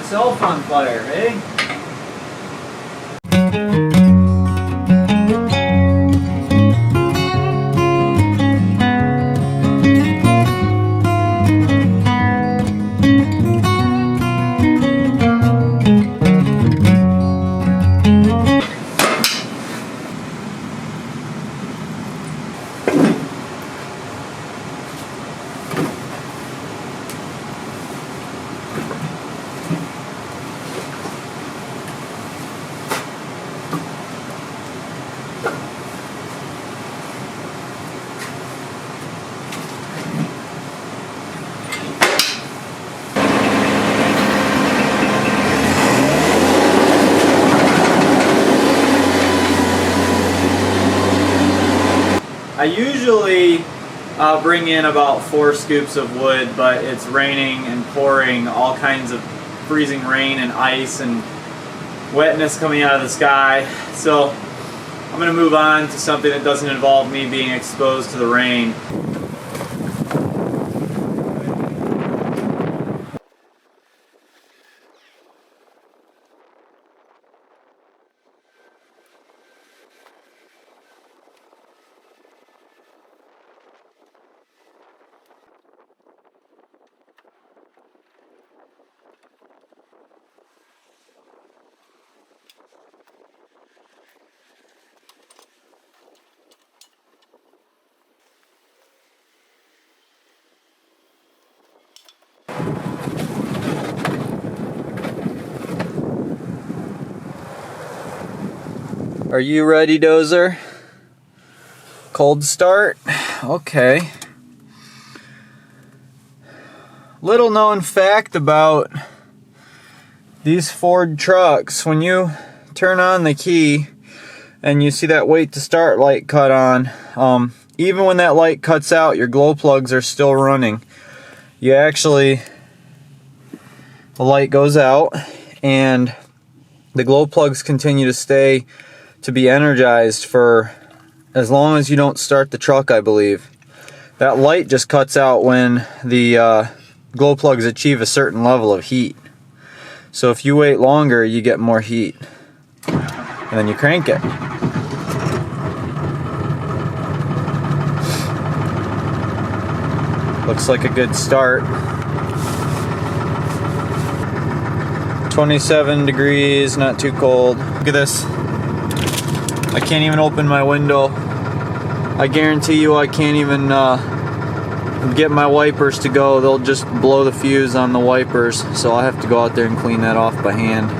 myself on fire, eh? I usually bring in about 4 scoops of wood, but it's raining and pouring, all kinds of freezing rain and ice and wetness coming out of the sky. So I'm going to move on to something that doesn't involve me being exposed to the rain. Are you ready, Dozer? Cold start? Okay. Little known fact about these Ford trucks: when you turn on the key and you see that wait to start light cut on, even when that light cuts out, your glow plugs are still running. The light goes out and the glow plugs continue to stay to be energized for as long as you don't start the truck, I believe. That light just cuts out when the glow plugs achieve a certain level of heat. So if you wait longer, you get more heat. And then you crank it. Looks like a good start. 27 degrees, not too cold. Look at this. I can't even open my window. I guarantee you I can't even get my wipers to go. They'll just blow the fuse on the wipers, so I'll have to go out there and clean that off by hand.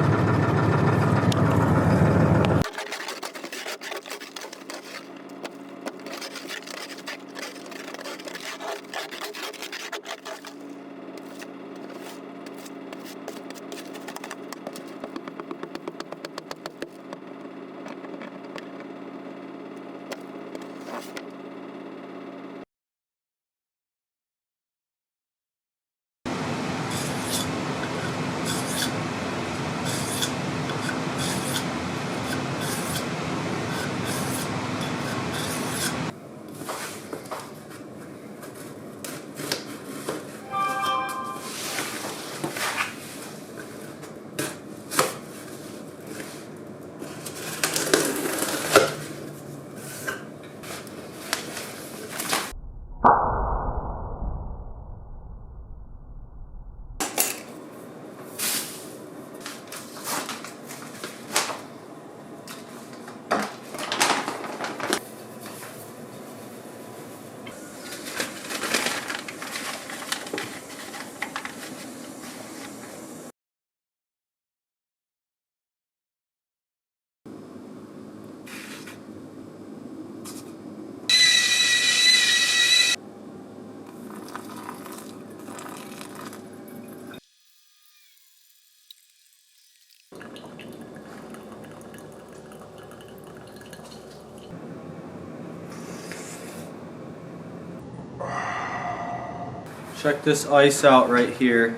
Check this ice out right here.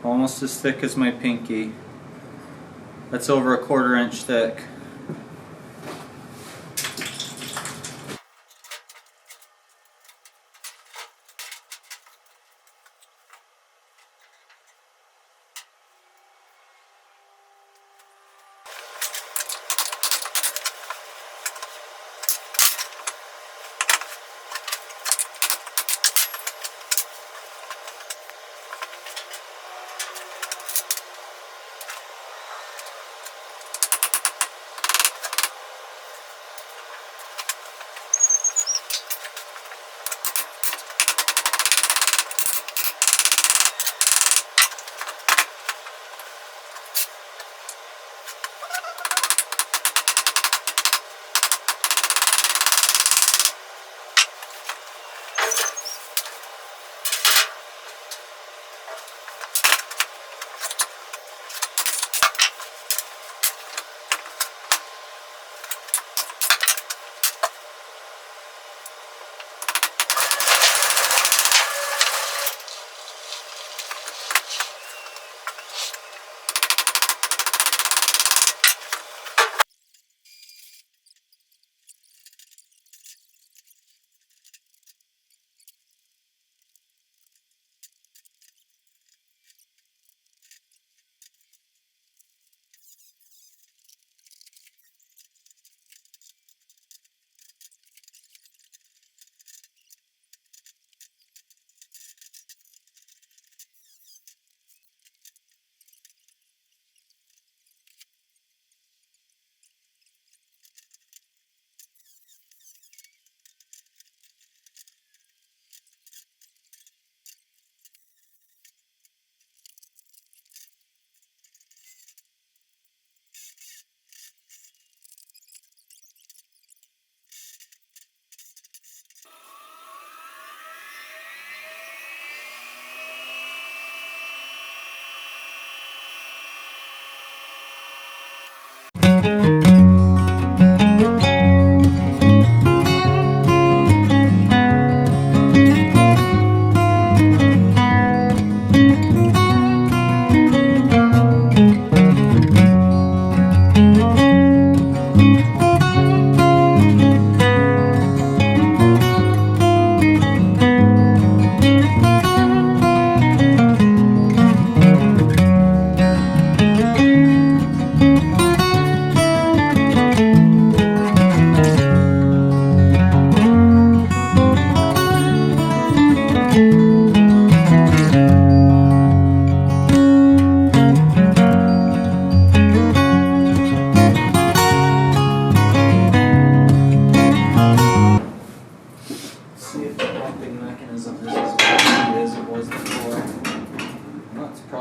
Almost as thick as my pinky. That's over a 1/4 inch thick.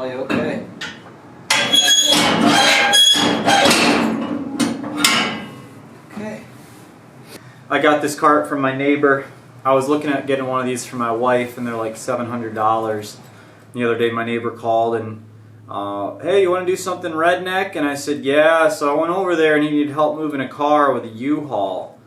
Probably okay. Okay. I got this cart from my neighbor. I was looking at getting one of these for my wife, and they're like $700. The other day my neighbor called and, hey, you want to do something redneck? And I said, yeah. So I went over there and he needed help moving a car with a U-Haul.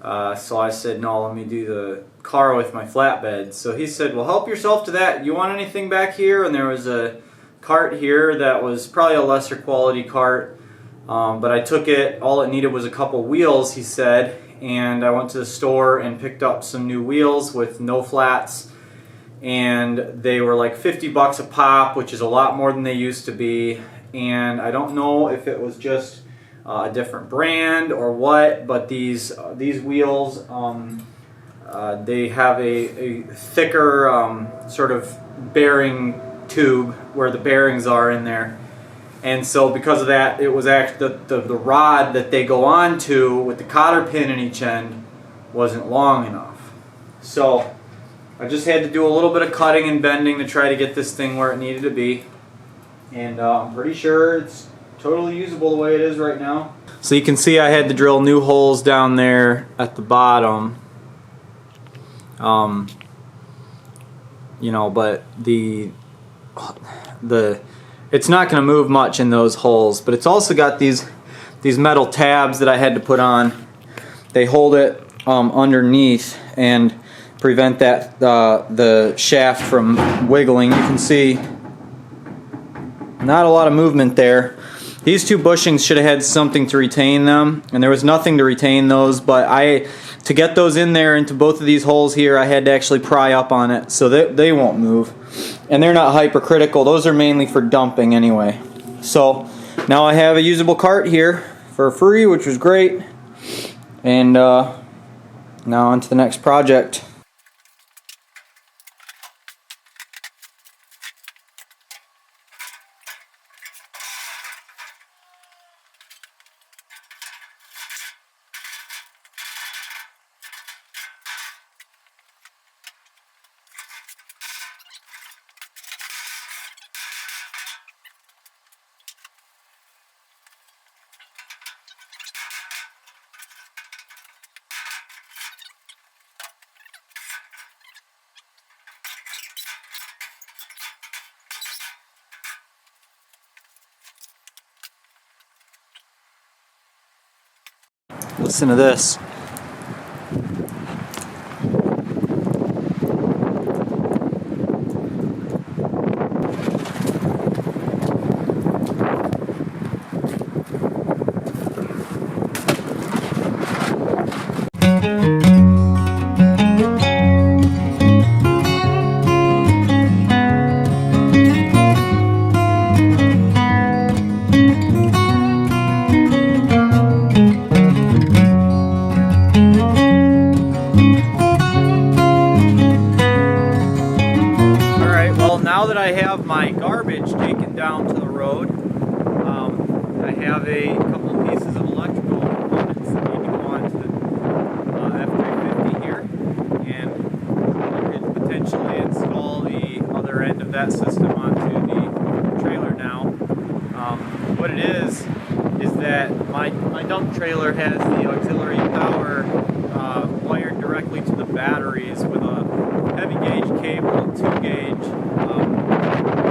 So I said, no, let me do the car with my flatbed. So he said, well, help yourself to that. You want anything back here? And there was a cart here that was probably a lesser quality cart. But I took it, all it needed was a couple wheels, he said. And I went to the store and picked up some new wheels with no flats. And they were like 50 bucks a pop, which is a lot more than they used to be. And I don't know if it was just a different brand or what, but these wheels, they have a thicker sort of bearing tube where the bearings are in there. And so because of that, it was actually the rod that they go on to with the cotter pin in each end wasn't long enough. So I just had to do a little bit of cutting and bending to try to get this thing where it needed to be. And I'm pretty sure it's totally usable the way it is right now. So you can see I had to drill new holes down there at the bottom. You know, but it's not going to move much in those holes. But it's also got these metal tabs that I had to put on. They hold it underneath and prevent that the shaft from wiggling. You can see not a lot of movement there. These two bushings should have had something to retain them, and there was nothing to retain those, but to get those in there into both of these holes here, I had to actually pry up on it so that they won't move. And they're not hypercritical. Those are mainly for dumping anyway. So now I have a usable cart here for free, which was great. And now on to the next project. Listen to this. Now that I have my garbage taken down to the road, I have a couple pieces of electrical components that need to go onto the F350 here, and we could potentially install the other end of that system onto the trailer now. What it is that my dump trailer has the auxiliary power wired directly to the batteries with a heavy gauge cable, 2 gauge.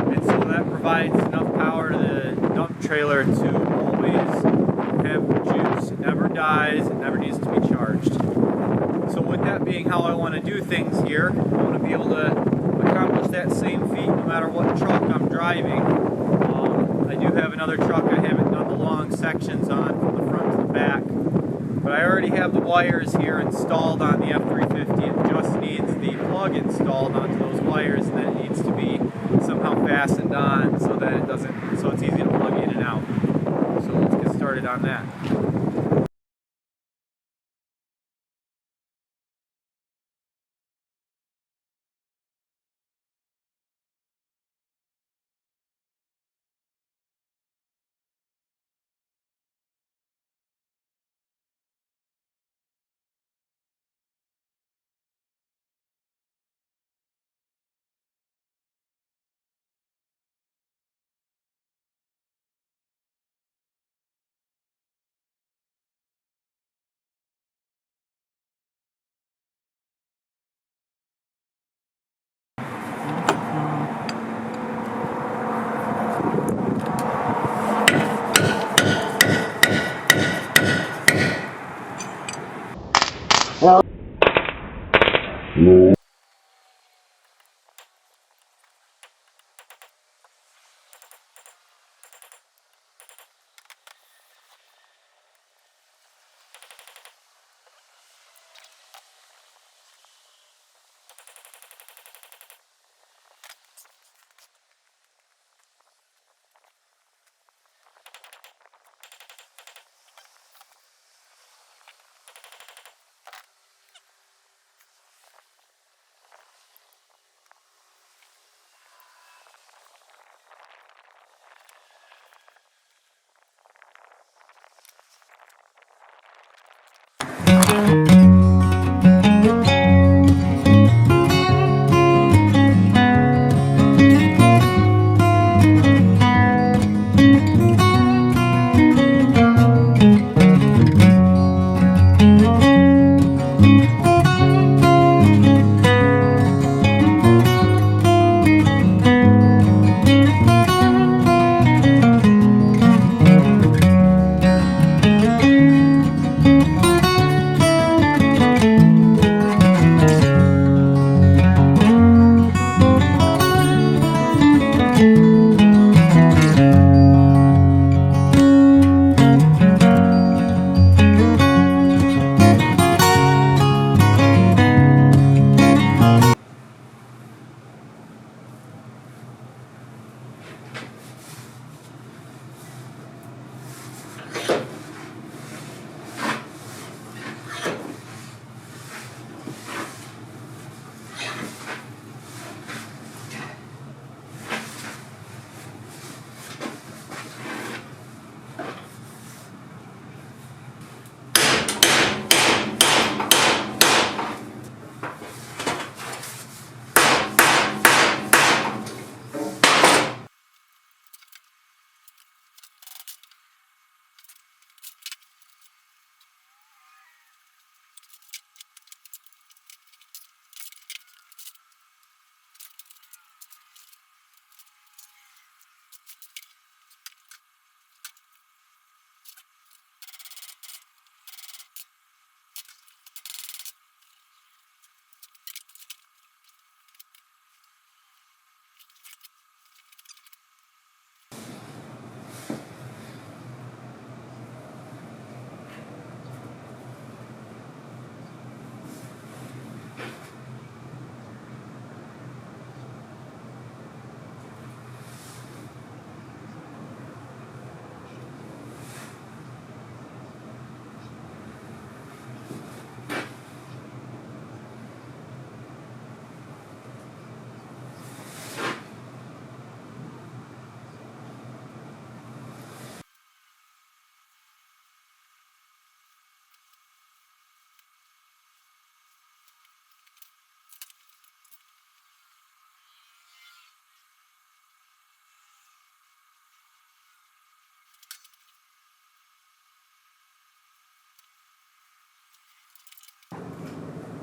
And so that provides enough power to the dump trailer to always have juice. It never dies, it never needs to be charged. So with that being how I want to do things here, I want to be able to accomplish that same feat no matter what truck I'm driving. I do have another truck I haven't done the long sections on from the front to the back, but I already have the wires here installed on the F350. It just needs the plug installed onto those wires, and then it needs to be somehow fastened on so that it doesn't, so it's easy to plug in and out. So let's get started on that.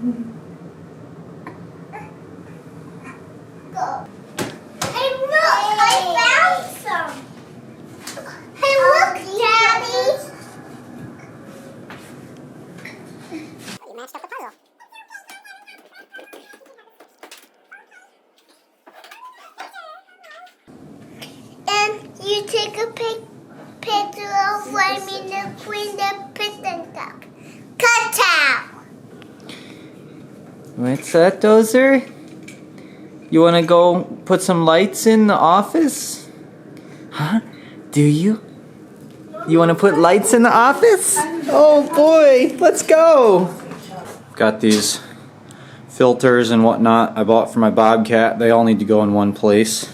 Hey, look! I found some! Hey, look, Daddy! You matched up the puzzle. And you take a picture of Remy the Queen the Piston Cup. Cut out! What's that, Dozer? You want to go put some lights in the office? Huh? Do you? You want to put lights in the office? Oh boy, let's go! Got these filters and whatnot I bought for my Bobcat. They all need to go in one place.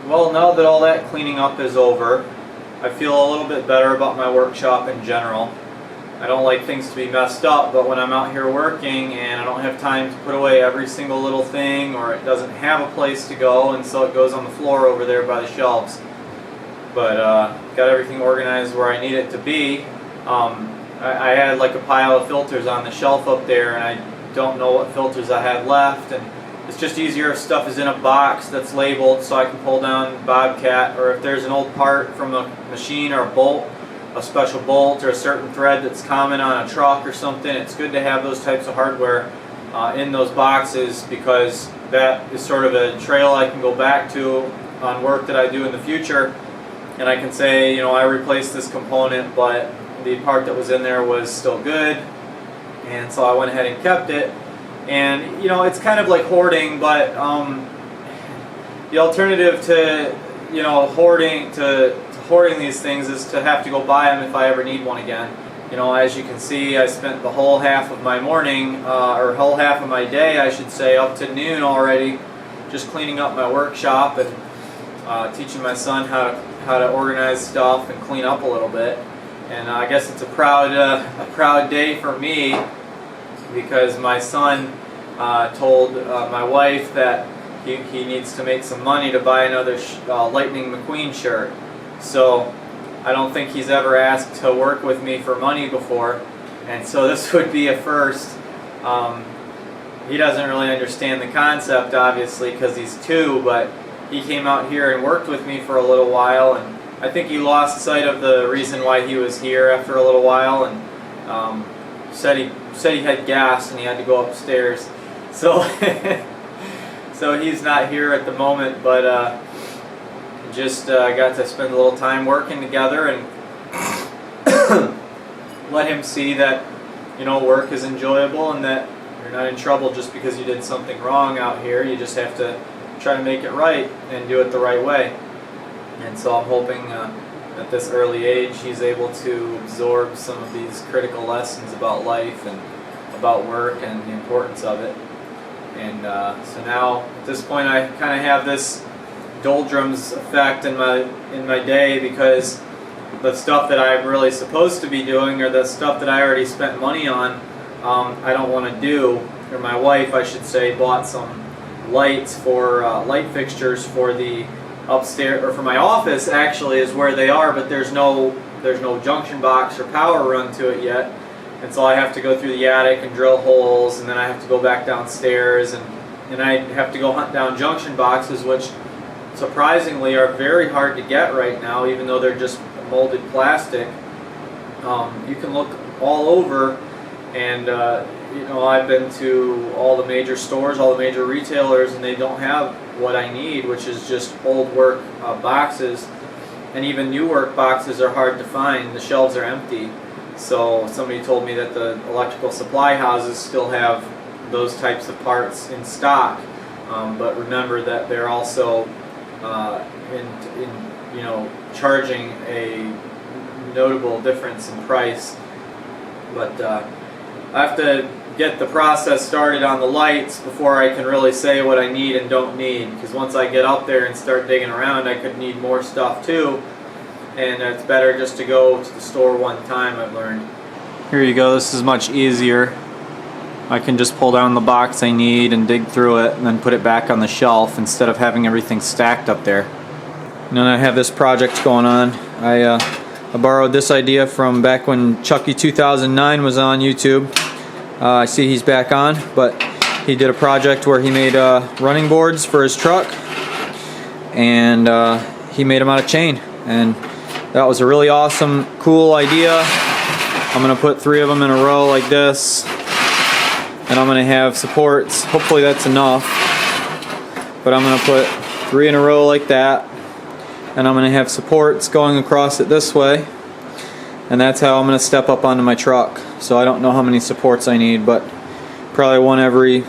Well, now that all that cleaning up is over, I feel a little bit better about my workshop in general. I don't like things to be messed up, but when I'm out here working and I don't have time to put away every single little thing, or it doesn't have a place to go, and so it goes on the floor over there by the shelves. But got everything organized where I need it to be. I had like a pile of filters on the shelf up there, and I don't know what filters I had left, and it's just easier if stuff is in a box that's labeled so I can pull down Bobcat, or if there's an old part from a machine or a bolt, a special bolt or a certain thread that's common on a truck or something. It's good to have those types of hardware in those boxes, because that is sort of a trail I can go back to on work that I do in the future, and I can say, you know, I replaced this component, but the part that was in there was still good, and so I went ahead and kept it. And you know, it's kind of like hoarding, but the alternative to, you know, hoarding these things is to have to go buy them if I ever need one again. You know, as you can see, I spent the whole half of my morning, or whole half of my day, I should say, up to noon already, just cleaning up my workshop and teaching my son how to organize stuff and clean up a little bit. And I guess it's a proud day for me, because my son told my wife that he needs to make some money to buy another Lightning McQueen shirt. So I don't think he's ever asked to work with me for money before, and so this would be a first. He doesn't really understand the concept, obviously, because he's 2, but he came out here and worked with me for a little while, and I think he lost sight of the reason why he was here after a little while, and said he had gas and he had to go upstairs. So so he's not here at the moment, but just got to spend a little time working together and let him see that, you know, work is enjoyable and that you're not in trouble just because you did something wrong out here. You just have to try to make it right and do it the right way. And so I'm hoping at this early age he's able to absorb some of these critical lessons about life and about work and the importance of it. And so now at this point I kind of have this doldrums effect in my day, because the stuff that I'm really supposed to be doing, or the stuff that I already spent money on, I don't want to do. Or my wife, I should say, bought some lights for light fixtures for the upstairs, or for my office actually is where they are, but there's no junction box or power run to it yet, and so I have to go through the attic and drill holes, and then I have to go back downstairs, and I have to go hunt down junction boxes, which surprisingly are very hard to get right now, even though they're just molded plastic. You can look all over And you know, I've been to all the major stores, all the major retailers, and they don't have what I need, which is just old work boxes. And even new work boxes are hard to find. The shelves are empty. So somebody told me that the electrical supply houses still have those types of parts in stock. But remember that they're also in you know, charging a notable difference in price. But I have to get the process started on the lights before I can really say what I need and don't need, because once I get up there and start digging around, I could need more stuff too, and it's better just to go to the store one time, I've learned. Here you go, this is much easier. I can just pull down the box I need and dig through it and then put it back on the shelf instead of having everything stacked up there. And then I have this project going on. I borrowed this idea from back when Chucky 2009 was on YouTube. I see he's back on, but he did a project where he made running boards for his truck, and he made them out of chain, and that was a really awesome, cool idea. I'm gonna put 3 of them in a row like this, and I'm gonna have supports. Hopefully that's enough, but I'm gonna put 3 in a row like that, and I'm gonna have supports going across it this way, and that's how I'm gonna step up onto my truck. So I don't know how many supports I need, but probably one every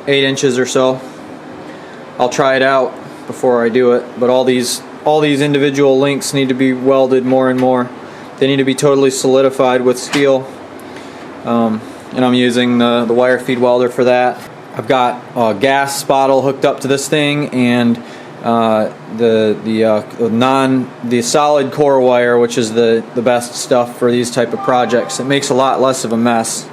8 inches or so. I'll try it out before I do it, but all these individual links need to be welded more and more. They need to be totally solidified with steel, and I'm using the wire feed welder for that. I've got a gas bottle hooked up to this thing, and the solid core wire, which is the best stuff for these type of projects. It makes a lot less of a mess.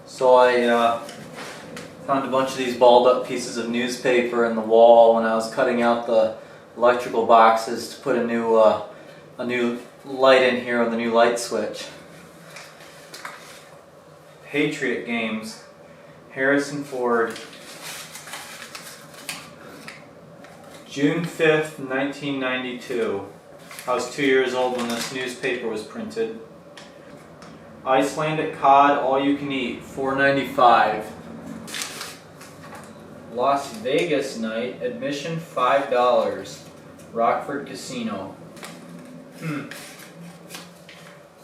So I found a bunch of these balled up pieces of newspaper in the wall when I was cutting out the electrical boxes to put a new light in here with a new light switch. Patriot Games, Harrison Ford, June 5th, 1992. I was 2 years old when this newspaper was printed. Icelandic cod, all you can eat, $4.95. Las Vegas night, admission $5. Rockford Casino.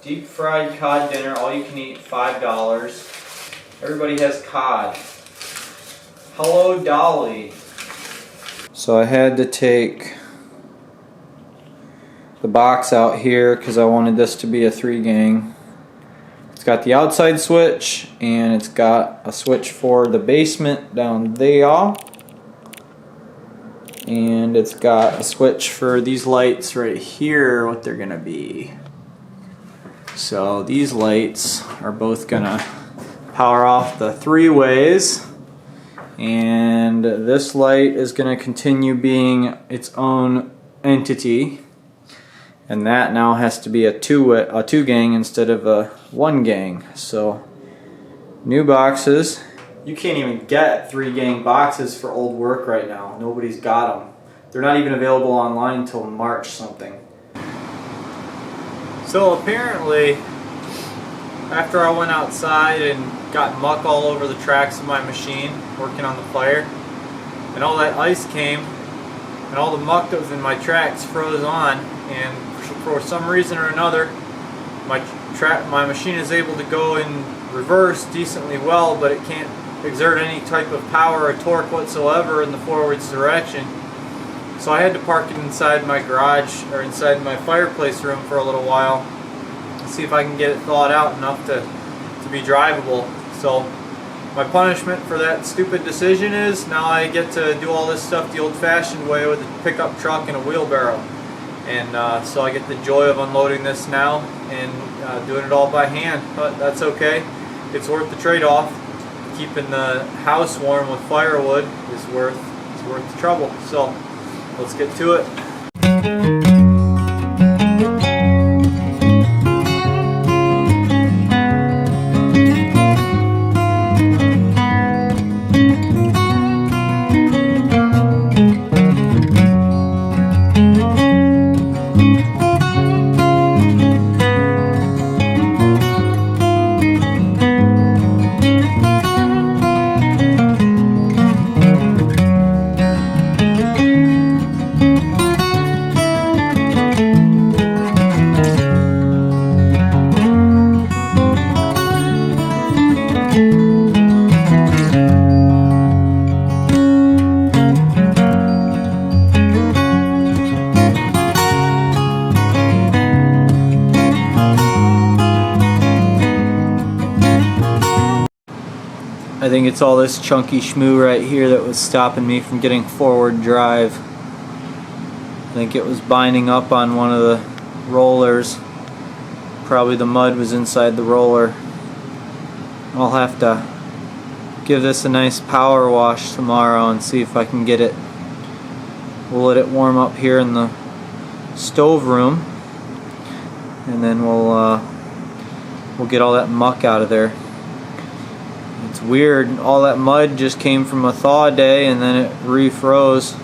Deep fried cod dinner, all you can eat, $5. Everybody has cod. Hello Dolly. So I had to take the box out here because I wanted this to be a 3-gang. It's got the outside switch, and it's got a switch for the basement down there, and it's got a switch for these lights right here, what they're gonna be. So these lights are both gonna power off the 3-ways, and this light is gonna continue being its own entity. And that now has to be a 2-gang instead of a 1-gang. So new boxes. You can't even get 3-gang boxes for old work right now. Nobody's got them. They're not even available online until March something. So apparently, after I went outside and got muck all over the tracks of my machine working on the fire, and all that ice came, and all the muck that was in my tracks froze on, and for some reason or another, my machine is able to go in reverse decently well, but it can't exert any type of power or torque whatsoever in the forwards direction. So I had to park it inside my garage, or inside my fireplace room for a little while, and see if I can get it thawed out enough to be drivable. So my punishment for that stupid decision is now I get to do all this stuff the old-fashioned way with a pickup truck and a wheelbarrow. And so I get the joy of unloading this now and doing it all by hand. But that's okay. It's worth the trade-off. Keeping the house warm with firewood is worth the trouble. So let's get to it. I think it's all this chunky shmoo right here that was stopping me from getting forward drive. I think it was binding up on one of the rollers. Probably the mud was inside the roller. I'll have to give this a nice power wash tomorrow and see if I can get it. We'll let it warm up here in the stove room, and then we'll get all that muck out of there. It's weird, all that mud just came from a thaw day and then it refroze.